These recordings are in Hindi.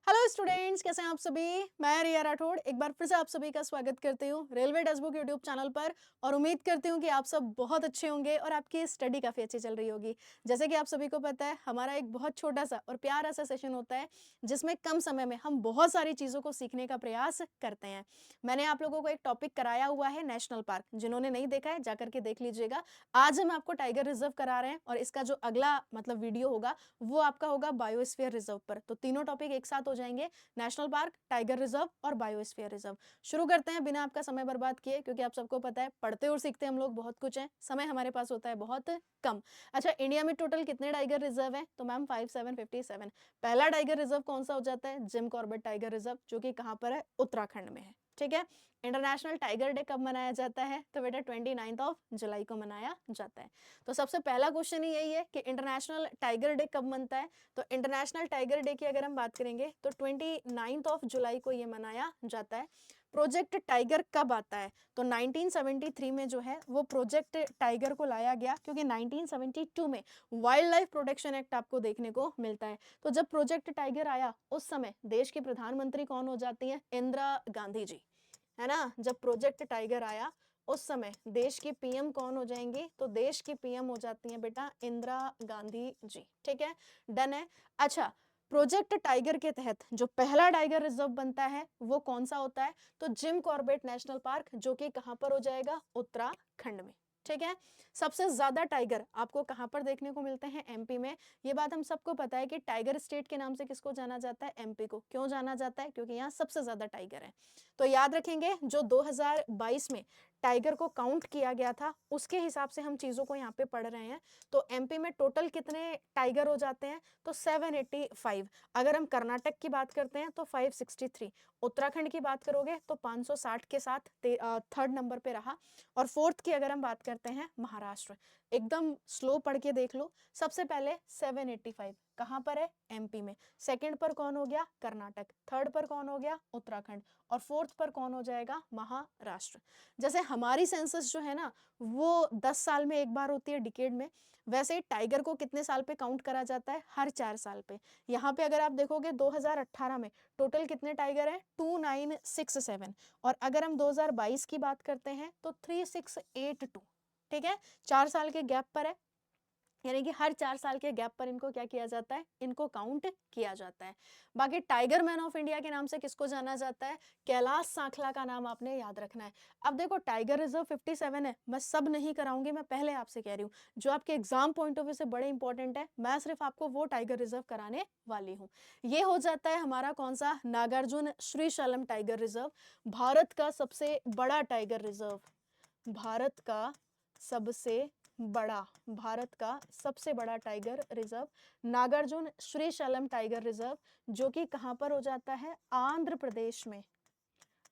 हेलो स्टूडेंट्स, कैसे हैं आप सभी। मैं रिया राठौड़ एक बार फिर से आप सभी का स्वागत करती हूँ रेलवे टेक्स्ट यूट्यूब चैनल पर और उम्मीद करती हूँ कि आप सब बहुत अच्छे होंगे और आपकी स्टडी काफ़ी अच्छी चल रही होगी। जैसे कि आप सभी को पता है, हमारा एक बहुत छोटा सा और प्यारा सा सेशन होता है जिसमें कम समय में हम बहुत सारी चीज़ों को सीखने का प्रयास करते हैं। मैंने आप लोगों को एक टॉपिक कराया हुआ है नेशनल पार्क, जिन्होंने नहीं देखा है जाकर के देख लीजिएगा। आज हम आपको टाइगर रिजर्व करा रहे हैं और इसका जो अगला मतलब वीडियो होगा वो आपका होगा बायोस्फीयर रिजर्व पर। तो तीनों टॉपिक एक साथ हो जाएंगे, नेशनल पार्क, टाइगर रिजर्व और बायोस्फीयर रिजर्व। शुरू करते हैं बिना आपका समय बर्बाद किए, क्योंकि आप सबको पता है पढ़ते और सीखते हम लोग बहुत कुछ है, समय हमारे पास होता है बहुत कम। अच्छा, इंडिया में टोटल कितने टाइगर रिजर्व हैं? तो मैम 5757। पहला टाइगर रिजर्व कौन सा हो जाता है? जिम कॉर्बेट टाइगर रिजर्व, जो कि कहाँ पर है? उत्तराखंड में है। ठीक है। इंटरनेशनल टाइगर डे कब मनाया जाता है? तो बेटा 29 जुलाई को मनाया जाता है। तो सबसे पहला क्वेश्चन ही यही है कि इंटरनेशनल टाइगर डे कब मनता है। तो इंटरनेशनल टाइगर डे की अगर हम बात करेंगे तो 29 जुलाई को ये मनाया जाता है। प्रोजेक्ट टाइगर कब आता है? तो 1973 में जो है वो प्रोजेक्ट टाइगर को लाया गया, क्योंकि 1972 में वाइल्ड लाइफ प्रोटेक्शन एक्ट आपको देखने को मिलता है। तो जब प्रोजेक्ट टाइगर आया उस समय देश की प्रधानमंत्री कौन हो जाती है? इंदिरा गांधी जी, है ना। जब प्रोजेक्ट टाइगर आया उस समय देश की पीएम कौन हो जाएंगी? तो देश की पीएम हो जाती है बेटा इंदिरा गांधी जी। ठीक है, डन है। अच्छा, प्रोजेक्ट टाइगर के तहत जो पहला टाइगर रिजर्व बनता है वो कौन सा होता है? तो जिम कॉर्बेट नेशनल पार्क, जो कि कहां पर हो जाएगा? उत्तराखंड में। ठीक है। सबसे ज्यादा टाइगर आपको कहां पर देखने को मिलते हैं? एमपी में। ये बात हम सबको पता है कि टाइगर स्टेट के नाम से किसको जाना जाता है? एमपी को। क्यों जाना जाता है? क्योंकि यहाँ सबसे ज्यादा टाइगर है। तो याद रखेंगे, जो 2022 में टाइगर को काउंट किया गया था उसके हिसाब से हम चीजों को यहाँ पे पढ़ रहे हैं। तो एमपी में टोटल कितने टाइगर हो जाते हैं? तो 785। अगर हम कर्नाटक की बात करते हैं तो 563। उत्तराखंड की बात करोगे तो 560 के साथ थर्ड नंबर पे रहा। और फोर्थ की अगर हम बात करते हैं महाराष्ट्र, एकदम स्लो पढ़ के देख लो। सबसे पहले 785 कहाँ पर है? एमपी में। सेकंड पर कौन हो गया? कर्नाटक। थर्ड पर कौन हो गया? उत्तराखंड। और फोर्थ पर कौन हो जाएगा? महाराष्ट्र। जैसे हमारी सेंसस जो है ना वो 10 साल में एक बार होती है, डिकेड में, वैसे टाइगर को कितने साल पे काउंट करा जाता है? हर 4 साल पे। यहाँ पे अगर आप देखोगे 2018 में टोटल कितने टाइगर हैं? 2967। और अगर हम 2022 की बात करते हैं तो 3682। ठीक है, 4 साल के गैप पर है, यानी कि हर 4 साल के गैप पर इनको क्या किया जाता है? इनको काउंट किया जाता है। बाकी टाइगर मैन ऑफ इंडिया के नाम से किसको जाना जाता है? कैलाश सांखला का नाम आपने याद रखना है। अब देखो, टाइगर रिजर्व 57 है, मैं सब नहीं कराऊंगी, मैं पहले आपसे कह रही हूँ जो आपके एग्जाम पॉइंट ऑफ व्यू से बड़े इंपॉर्टेंट है, मैं सिर्फ आपको वो टाइगर रिजर्व कराने वाली हूँ। ये हो जाता है हमारा कौन सा? नागार्जुन श्रीशैलम टाइगर रिजर्व, भारत का सबसे बड़ा टाइगर रिजर्व। भारत का सबसे भारत का सबसे बड़ा tiger reserve Nagarjun Srisailam tiger reserve, जो कि कहां पर हो जाता है? आंध्र प्रदेश में।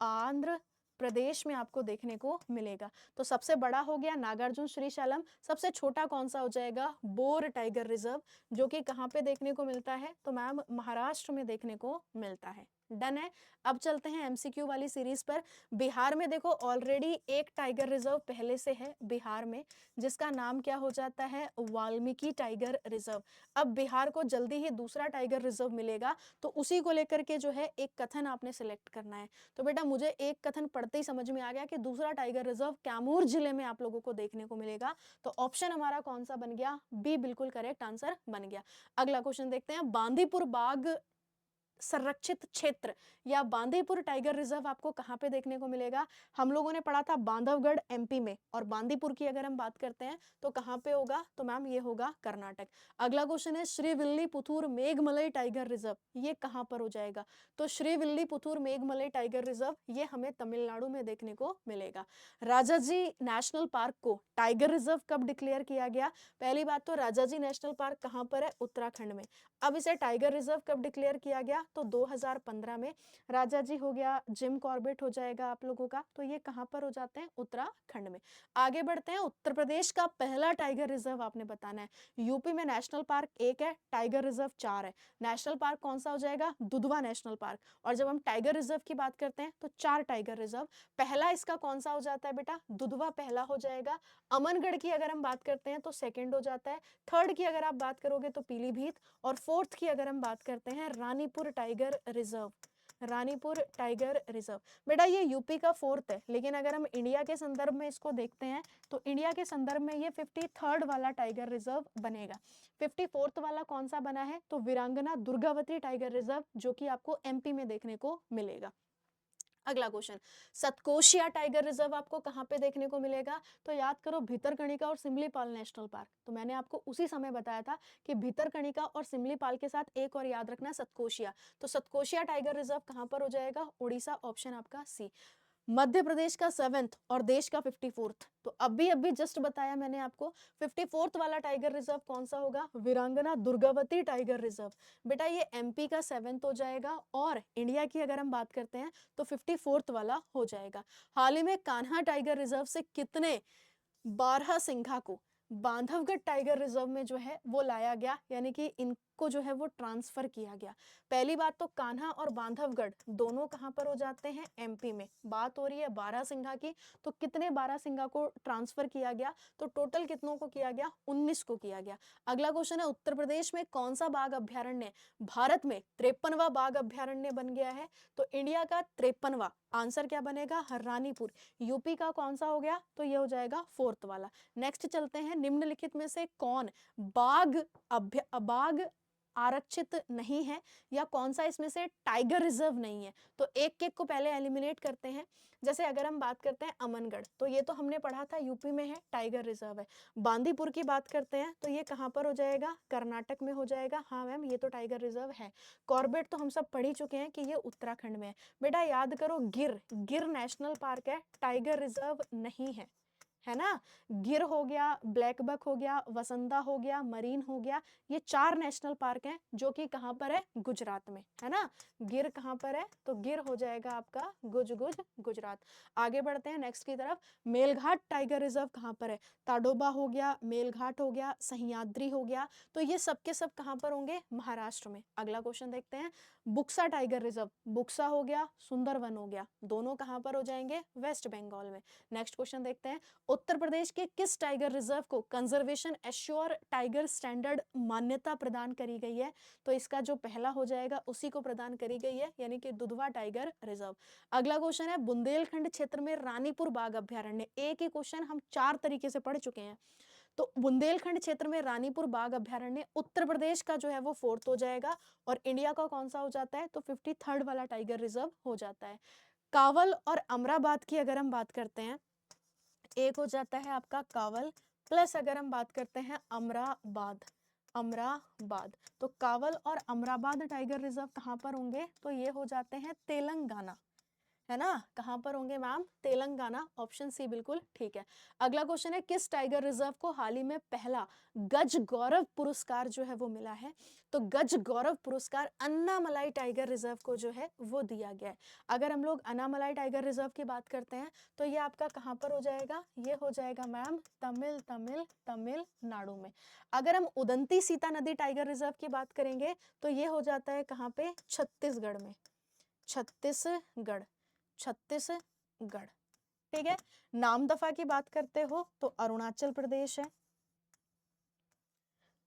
आंध्र प्रदेश में आपको देखने को मिलेगा। तो सबसे बड़ा हो गया नागार्जुन श्रीशैलम। सबसे छोटा कौन सा हो जाएगा? बोर टाइगर रिजर्व, जो कि कहां पे देखने को मिलता है? तो मैम महाराष्ट्र में देखने को मिलता है। डन है। अब चलते हैं एमसीक्यू वाली सीरीज पर। बिहार में देखो ऑलरेडी एक टाइगर रिजर्व पहले से है बिहार में, जिसका नाम क्या हो जाता है? Valmiki tiger reserve. अब बिहार को जल्दी ही दूसरा टाइगर रिजर्व मिलेगा, तो उसी को लेकर के जो है एक कथन आपने सिलेक्ट करना है। तो बेटा मुझे एक कथन पढ़ते ही समझ में आ गया कि दूसरा टाइगर रिजर्व कैमूर जिले में आप लोगों को देखने को मिलेगा। तो ऑप्शन हमारा कौन सा बन गया? बी बिल्कुल करेक्ट आंसर बन गया। अगला क्वेश्चन देखते हैं। बांदीपुर बाघ संरक्षित क्षेत्र या बांदीपुर टाइगर रिजर्व आपको कहां पे देखने को मिलेगा? हम लोगों ने पढ़ा था बांधवगढ़ एमपी में, और बांदीपुर की अगर हम बात करते हैं तो कहां पे होगा? तो मैम ये होगा कर्नाटक। अगला क्वेश्चन है श्रीविल्लीपुतूर मेघमलई टाइगर रिजर्व, ये कहां पर हो जाएगा? तो श्रीविल्लीपुतूर मेघमलई टाइगर रिजर्व ये हमें तमिलनाडु में देखने को मिलेगा। राजाजी नेशनल पार्क को टाइगर रिजर्व कब डिक्लेयर किया गया? पहली बात तो राजाजी नेशनल पार्क कहां पर है? उत्तराखंड में। अब इसे टाइगर रिजर्व कब डिक्लेयर किया गया? तो 2015 में। राजा जी हो गया, जिम कॉर्बेट हो जाएगा आप लोगों का, तो ये कहां पर हो जाते हैं? उत्तराखंड में। आगे बढ़ते हैं। उत्तर प्रदेश का पहला टाइगर रिजर्व आपने बताना है। यूपी में नेशनल पार्क एक है, टाइगर रिजर्व 4 है। नेशनल पार्क कौन सा हो जाएगा? Dudhwa national park. और जब हम टाइगर रिजर्व की बात करते हैं तो 4 टाइगर रिजर्व। पहला इसका कौन सा हो जाता है बेटा? दुधवा पहला हो जाएगा। अमनगढ़ की अगर हम बात करते हैं तो सेकेंड हो जाता है। थर्ड की अगर आप बात करोगे तो पीलीभीत। और फोर्थ की अगर हम बात करते हैं Ranipur tiger reserve, Ranipur tiger reserve. बेटा ये यूपी का 4th है, लेकिन अगर हम इंडिया के संदर्भ में इसको देखते हैं तो इंडिया के संदर्भ में ये 53rd वाला टाइगर रिजर्व बनेगा। 54th वाला कौन सा बना है, तो वीरांगना दुर्गावती टाइगर रिजर्व, जो कि आपको एमपी में देखने को मिलेगा। अगला क्वेश्चन, सतकोशिया टाइगर रिजर्व आपको कहाँ पे देखने को मिलेगा, तो याद करो भितरकणिका और सिमलीपाल नेशनल पार्क। तो मैंने आपको उसी समय बताया था कि भितरकणिका और सिमलीपाल के साथ एक और याद रखना सतकोशिया। तो सतकोशिया टाइगर रिजर्व कहाँ पर हो जाएगा, उड़ीसा, ऑप्शन आपका सी। मध्य प्रदेश का 7th और देश का 54th, तो अभी जस्ट बताया मैंने आपको 54th वाला टाइगर रिजर्व कौन सा होगा, वीरांगना दुर्गावती टाइगर रिजर्व। बेटा ये एमपी का 7th हो जाएगा और इंडिया की अगर हम बात करते हैं तो 54th वाला हो जाएगा। हाल ही में कान्हा टाइगर रिजर्व से कितने बारहसिंघा को बांधवगढ़ टाइगर रिजर्व में जो है वो लाया गया, यानी कि इनको जो है वो ट्रांसफर किया गया। पहली बात तो कान्हा और बांधवगढ़ दोनों कहाँ पर हो जाते हैं, एमपी में। बात हो रही है बारहसिंघा की, तो कितने बारहसिंघा को ट्रांसफर किया गया, तो टोटल कितनों को किया गया, 19 को किया गया। अगला क्वेश्चन है, उत्तर प्रदेश में कौन सा बाघ अभ्यारण्य भारत में 53वां बाघ अभ्यारण्य बन गया है, तो इंडिया का 53वां। आंसर क्या बनेगा, रानीपुर। यूपी का कौन सा हो गया, तो ये हो जाएगा 4th वाला। नेक्स्ट चलते हैं, निम्नलिखित में से कौन बाघ आरक्षित नहीं है, या कौन सा इसमें से टाइगर रिजर्व नहीं है। तो एक एक को पहले एलिमिनेट करते हैं। जैसे अगर हम बात करते हैं अमनगढ़, तो ये तो हमने पढ़ा था यूपी में है, टाइगर रिजर्व है। बांदीपुर की बात करते हैं तो ये कहाँ पर हो जाएगा, कर्नाटक में हो जाएगा। हाँ मैम, ये तो टाइगर रिजर्व है। कॉर्बेट तो हम सब पढ़ ही चुके हैं कि ये उत्तराखंड में है। बेटा याद करो, गिर नेशनल पार्क है, टाइगर रिजर्व नहीं है ना। गिर हो गया, ब्लैक बक हो गया, वसंता हो गया, मरीन हो गया, ये 4 नेशनल पार्क हैं जो कि कहाँ पर है, गुजरात में, है ना। गिर कहाँ पर है, तो गिर हो जाएगा आपका गुजरात। आगे बढ़ते हैं नेक्स्ट की तरफ। मेलघाट टाइगर रिजर्व कहाँ पर है, ताडोबा हो गया, मेलघाट हो गया, सह्याद्री हो गया, तो ये सब के सब कहाँ पर होंगे, महाराष्ट्र में। अगला क्वेश्चन देखते हैं, बुक्सा टाइगर रिजर्व, बुक्सा हो गया, सुंदरवन हो गया, दोनों कहाँ पर हो जाएंगे, वेस्ट बंगाल में। नेक्स्ट क्वेश्चन देखते हैं, उत्तर प्रदेश के किस टाइगर रिजर्व को कंजर्वेशन एश्योर टाइगर स्टैंडर्ड मान्यता प्रदान करी गई है, तो इसका जो पहला हो जाएगा उसी को प्रदान करी गई है, यानी कि दुधवा टाइगर रिजर्व। अगला क्वेश्चन है, बुंदेलखंड क्षेत्र में रानीपुर बाघ अभ्यारण्य। एक ही क्वेश्चन हम 4 तरीके से पढ़ चुके हैं। तो बुंदेलखंड क्षेत्र में रानीपुर बाघ अभ्यारण्य उत्तर प्रदेश का जो है वो 4th हो जाएगा, और इंडिया का कौन सा हो जाता है, तो 53rd वाला टाइगर रिजर्व हो जाता है। कावल और अमराबाद की अगर हम बात करते हैं, एक हो जाता है आपका कावल, प्लस अगर हम बात करते हैं अमराबाद, तो कावल और अमराबाद टाइगर रिजर्व कहाँ पर होंगे, तो ये हो जाते हैं तेलंगाना, है ना। कहाँ पर होंगे मैम, तेलंगाना, ऑप्शन सी बिल्कुल ठीक है। अगला क्वेश्चन है, किस टाइगर रिजर्व को हाल ही में पहला गज गौरव पुरस्कार जो है वो मिला है, तो गज गौरव पुरस्कार अन्नामलाई टाइगर रिजर्व को जो है वो दिया गया है। अगर हम लोग अन्नामलाई टाइगर रिजर्व की बात करते हैं तो ये आपका कहाँ पर हो जाएगा, ये हो जाएगा मैम तमिलनाडु में। अगर हम उदंती सीता नदी टाइगर रिजर्व की बात करेंगे तो ये हो जाता है कहाँ पे, छत्तीसगढ़ में, छत्तीसगढ़, ठीक है। नामदफा की बात करते हो तो अरुणाचल प्रदेश है,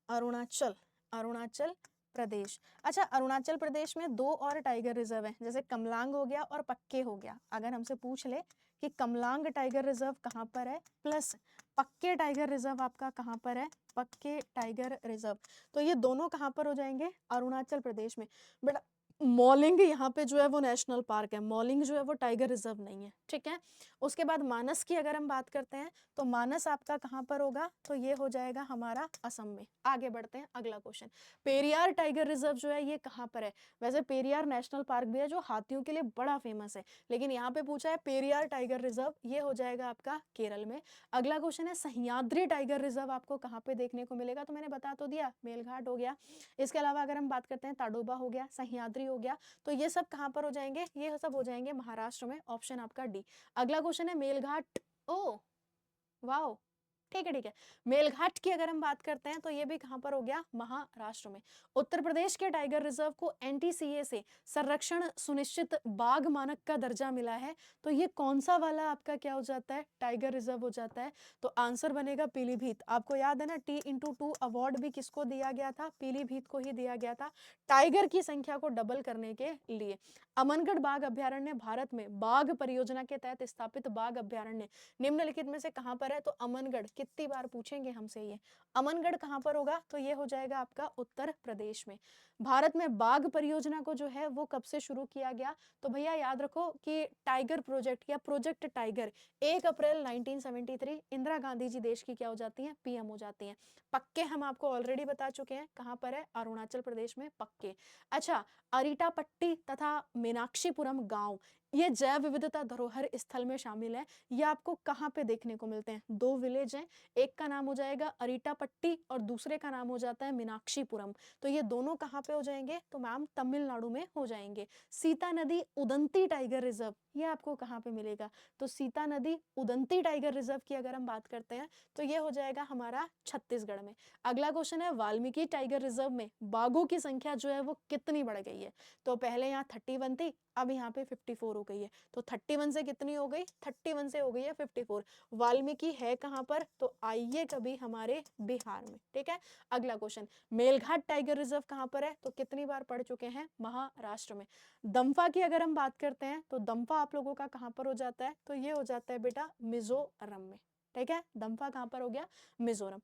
अरुणाचल प्रदेश। अच्छा, अरुणाचल प्रदेश में 2 और टाइगर रिजर्व है, जैसे कमलांग हो गया और पक्के हो गया। अगर हमसे पूछ ले कि कमलांग टाइगर रिजर्व कहाँ पर है, प्लस पक्के टाइगर रिजर्व आपका कहाँ पर है, पक्के टाइगर रिजर्व, तो ये दोनों कहाँ पर हो जाएंगे, अरुणाचल प्रदेश में। बेटा मौलिंग यहाँ पे जो है वो नेशनल पार्क है, मौलिंग जो है वो टाइगर रिजर्व नहीं है, ठीक है। उसके बाद मानस की अगर हम बात करते हैं तो मानस आपका कहाँ पर होगा, तो ये हो जाएगा हमारा असम में। आगे बढ़ते हैं, अगला क्वेश्चन, पेरियार टाइगर रिजर्व जो है ये कहाँ पर है। वैसे पेरियार नेशनल पार्क भी है जो हाथियों के लिए बड़ा फेमस है, लेकिन यहाँ पे पूछा है पेरियार टाइगर रिजर्व, ये हो जाएगा आपका केरल में। अगला क्वेश्चन है, सह्याद्री टाइगर रिजर्व आपको कहाँ पे देखने को मिलेगा, तो मैंने बता तो दिया, मेलघाट हो गया। इसके अलावा अगर हम बात करते हैं ताडोबा हो गया, सह्याद्री हो गया, तो ये सब कहाँ पर हो जाएंगे, ये सब हो जाएंगे महाराष्ट्र में, ऑप्शन आपका डी। अगला क्वेश्चन है मेलघाट, ओ वाओ, ठीक है, ठीक है। मेलघाट की अगर हम बात करते हैं तो ये भी कहाँ पर हो गया, महाराष्ट्र में। उत्तर प्रदेश के टाइगर रिजर्व को एनटीसीए से संरक्षण सुनिश्चित बाघ मानक का दर्जा मिला है, तो ये कौन सा वाला आपका क्या हो जाता है, टाइगर रिजर्व हो जाता है। तो आंसर बनेगा पीलीभीत। आपको याद है ना, T/2 अवार्ड भी किसको दिया गया था, पीलीभीत को ही दिया गया था, टाइगर की संख्या को डबल करने के लिए। अमनगढ़ बाघ अभ्यारण्य भारत में बाघ परियोजना के तहत स्थापित बाघ अभ्यारण्य निम्नलिखित में से कहां पर है, तो अमनगढ़। कितनी बार पूछेंगे हमसे ये, अमनगढ़ कहां पर होगा, तो ये हो जाएगा आपका उत्तर प्रदेश में। भारत में बाघ परियोजना को जो है वो कब से शुरू किया गया, तो भैया याद रखो कि टाइगर प्रोजेक्ट या प्रोजेक्ट टाइगर 1 अप्रैल 1973 इंदिरा गांधी जी देश की क्या हो जाती हैं, पीएम हो जाती हैं। पक्के हम आपको ऑलरेडी बता चुके हैं, कहां पर है, अरुणाचल प्रदेश में पक्के। अच्छा, अरिटापट्टी तथा मीनाक्षीपुरम गांव ये जैव विविधता धरोहर स्थल में शामिल है। ये आपको कहाँ पे देखने को मिलते हैं, 2 विलेज हैं, एक का नाम हो जाएगा अरिटापट्टी और दूसरे का नाम हो जाता है मीनाक्षीपुरम। तो ये दोनों कहाँ पे हो जाएंगे, तो मैम तमिलनाडु में हो जाएंगे। सीता नदी उदंती टाइगर रिजर्व ये आपको कहाँ पे मिलेगा, तो सीता नदी उदंती टाइगर रिजर्व की अगर हम बात करते हैं तो ये हो जाएगा हमारा छत्तीसगढ़ में। अगला क्वेश्चन है, वाल्मीकि टाइगर रिजर्व में बाघों की संख्या जो है वो कितनी बढ़ गई है, तो पहले यहाँ 31 थी, अब यहाँ पे 54 हो गई है। तो 31 से कितनी हो गई, 31 से हो गई है 54। वाल्मीकि है कहाँ पर, तो आइए कभी हमारे बिहार में। ठीक है, अगला क्वेश्चन, मेलघाट टाइगर रिजर्व कहाँ पर है, तो कितनी बार पढ़ चुके हैं, महाराष्ट्र में। दम्फा की अगर हम बात करते हैं तो दम्फा आप लोगों का कहाँ पर हो जाता है, तो ये हो जाता है बेटा मिजोरम में। ठीक है, दम्फा कहाँ पर हो गया, मिजोरम।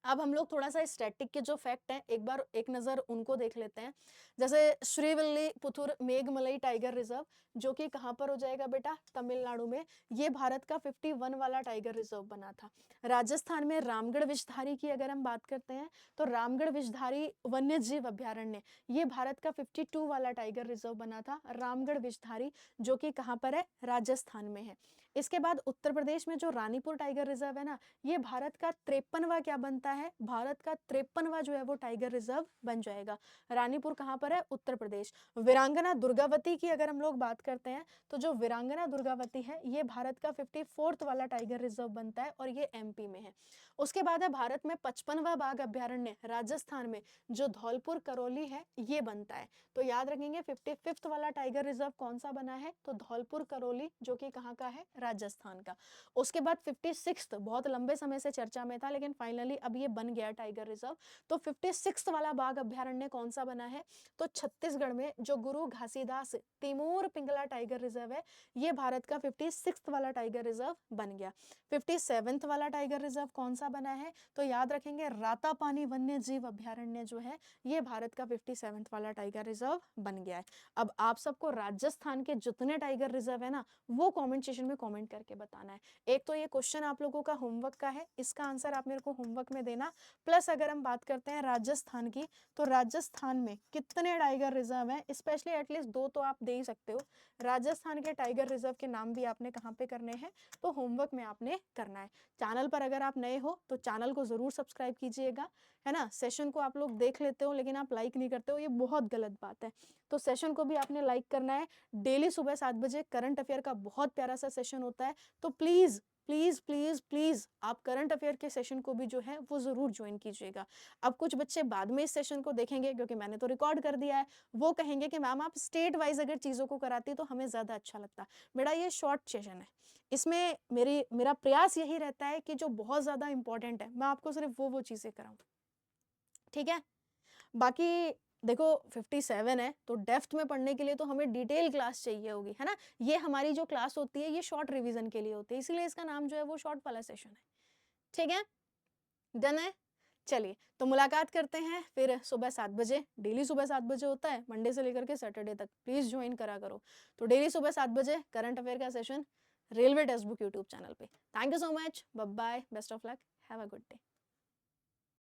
अब हम लोग थोड़ा सा स्टैटिक के जो फैक्ट हैं एक बार एक नज़र उनको देख लेते हैं। जैसे श्रीविल्लीपुतुर मेघमलई टाइगर रिजर्व जो कि कहाँ पर हो जाएगा बेटा, तमिलनाडु में। ये भारत का 51 वाला टाइगर रिजर्व बना था। राजस्थान में रामगढ़ विषधारी की अगर हम बात करते हैं तो रामगढ़ विषधारी वन्य जीव अभ्यारण्य ये भारत का 52 वाला टाइगर रिजर्व बना था, रामगढ़ विषधारी, जो कि कहाँ पर है, राजस्थान में है। इसके बाद उत्तर प्रदेश में जो रानीपुर टाइगर रिजर्व है ना, ये भारत का 53वां क्या बनता है, भारत का 53वां जो है वो टाइगर रिजर्व बन जाएगा। रानीपुर कहाँ पर है, उत्तर प्रदेश। वीरांगना दुर्गावती की अगर हम लोग बात करते हैं तो जो वीरांगना दुर्गावती है ये भारत का 54th वाला टाइगर रिजर्व बनता है और ये एमपी में है। उसके बाद है भारत में 55वां बाघ अभ्यारण्य राजस्थान में जो धौलपुर करौली है ये बनता है। तो याद रखेंगे 55th वाला टाइगर रिजर्व कौन सा बना है, तो धौलपुर करौली, जो कि कहाँ का है, राजस्थान का। उसके बाद 56th बहुत लंबे समय से चर्चा में था लेकिन फाइनली अब ये बन गया टाइगर रिजर्व। तो 56th वाला बाघ अभ्यारण्य कौन सा बना है, तो छत्तीसगढ़ में जो गुरु घासीदास तिमोर पिंगला टाइगर रिजर्व है ये भारत का 56th वाला टाइगर रिजर्व बन गया। 57th वाला टाइगर रिजर्व कौन सा बना है, तो याद रखेंगे रातापानी वन्य जीव अभ्यारण्य जो है ये भारत का 57th वाला टाइगर रिजर्व बन गया है। अब आप सबको राजस्थान के जितने टाइगर रिजर्व है ना वो कमेंट सेक्शन में कमेंट करके बताना है। एक तो ये क्वेश्चन आप लोगों का होमवर्क का है, इसका आंसर आप मेरे को होमवर्क में देना। प्लस अगर हम बात करते हैं राजस्थान की, तो राजस्थान में कितने टाइगर रिजर्व हैं, स्पेशली एटलीस्ट 2 तो आप दे ही सकते हो। राजस्थान के टाइगर रिजर्व के नाम भी आपने कहाँ पे करने हैं, तो होमवर्क में आपने करना है। चैनल पर अगर आप नए हो तो चैनल को जरूर सब्सक्राइब कीजिएगा, है ना। सेशन को आप लोग देख लेते हो लेकिन आप लाइक नहीं करते हो, ये बहुत गलत बात है। तो सेशन को भी आपने लाइक करना है। डेली सुबह 7 बजे करंट अफेयर का बहुत प्यारा सा सेशन होता है, तो प्लीज प्लीज प्लीज प्लीज आप करंट अफेयर के सेशन को भी जो है वो जरूर ज्वाइन कीजिएगा। अब कुछ बच्चे बाद में इस सेशन को देखेंगे क्योंकि मैंने तो रिकॉर्ड कर दिया है, वो कहेंगे कि मैम आप स्टेट वाइज अगर चीजों को कराती तो हमें ज्यादा अच्छा लगता। बेटा ये शॉर्ट सेशन है, इसमें मेरा प्रयास यही रहता है कि जो बहुत ज्यादा इंपॉर्टेंट है मैं आपको सिर्फ वो चीजें कराऊं। ठीक है, बाकी देखो 57 है तो डेप्थ में पढ़ने के लिए तो हमें डिटेल क्लास चाहिए होगी, है ना। ये हमारी जो क्लास होती है ये शॉर्ट रिवीजन के लिए होती है, इसीलिए इसका नाम जो है वो शॉर्ट वाला सेशन है। ठीक है, डन है। चलिए तो मुलाकात करते हैं फिर सुबह 7 बजे। डेली सुबह 7 बजे होता है, मंडे से लेकर के सैटरडे तक, प्लीज ज्वाइन करा करो। तो डेली सुबह 7 बजे करंट अफेयर का session railway text book YouTube channel पे। Thank you so much, bye bye, best of luck, have a good day.